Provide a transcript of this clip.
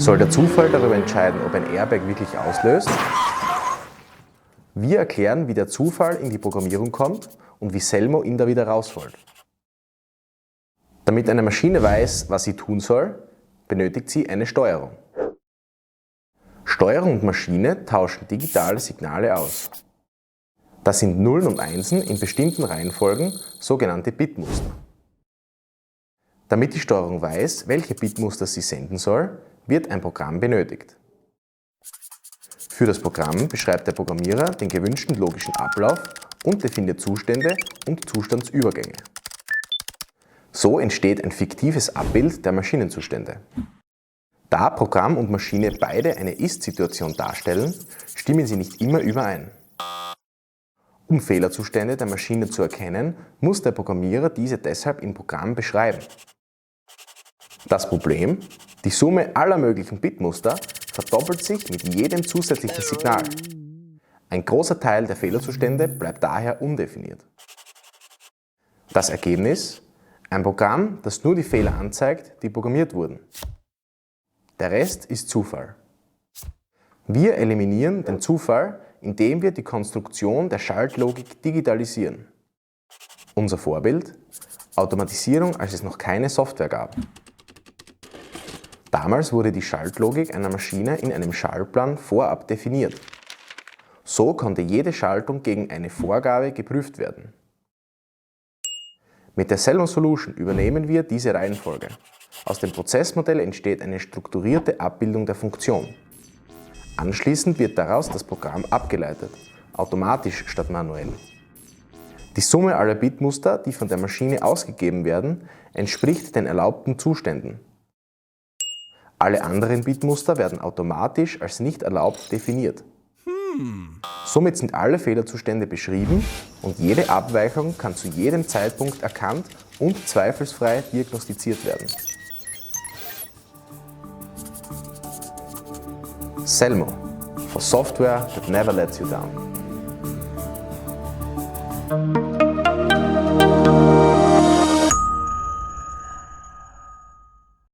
Soll der Zufall darüber entscheiden, ob ein Airbag wirklich auslöst? Wir erklären, wie der Zufall in die Programmierung kommt und wie Selmo ihn da wieder rausholt. Damit eine Maschine weiß, was sie tun soll, benötigt sie eine Steuerung. Steuerung und Maschine tauschen digitale Signale aus. Das sind Nullen und Einsen in bestimmten Reihenfolgen, sogenannte Bitmuster. Damit die Steuerung weiß, welche Bitmuster sie senden soll, wird ein Programm benötigt. Für das Programm beschreibt der Programmierer den gewünschten logischen Ablauf und definiert Zustände und Zustandsübergänge. So entsteht ein fiktives Abbild der Maschinenzustände. Da Programm und Maschine beide eine Ist-Situation darstellen, stimmen sie nicht immer überein. Um Fehlerzustände der Maschine zu erkennen, muss der Programmierer diese deshalb im Programm beschreiben. Das Problem: Die Summe aller möglichen Bitmuster verdoppelt sich mit jedem zusätzlichen Signal. Ein großer Teil der Fehlerzustände bleibt daher undefiniert. Das Ergebnis: Ein Programm, das nur die Fehler anzeigt, die programmiert wurden. Der Rest ist Zufall. Wir eliminieren den Zufall, indem wir die Konstruktion der Schaltlogik digitalisieren. Unser Vorbild: Automatisierung, als es noch keine Software gab. Damals wurde die Schaltlogik einer Maschine in einem Schaltplan vorab definiert. So konnte jede Schaltung gegen eine Vorgabe geprüft werden. Mit der Selmo Solution übernehmen wir diese Reihenfolge. Aus dem Prozessmodell entsteht eine strukturierte Abbildung der Funktion. Anschließend wird daraus das Programm abgeleitet, automatisch statt manuell. Die Summe aller Bitmuster, die von der Maschine ausgegeben werden, entspricht den erlaubten Zuständen. Alle anderen Bitmuster werden automatisch als nicht erlaubt definiert. Somit sind alle Fehlerzustände beschrieben und jede Abweichung kann zu jedem Zeitpunkt erkannt und zweifelsfrei diagnostiziert werden. Selmo, for software that never lets you down.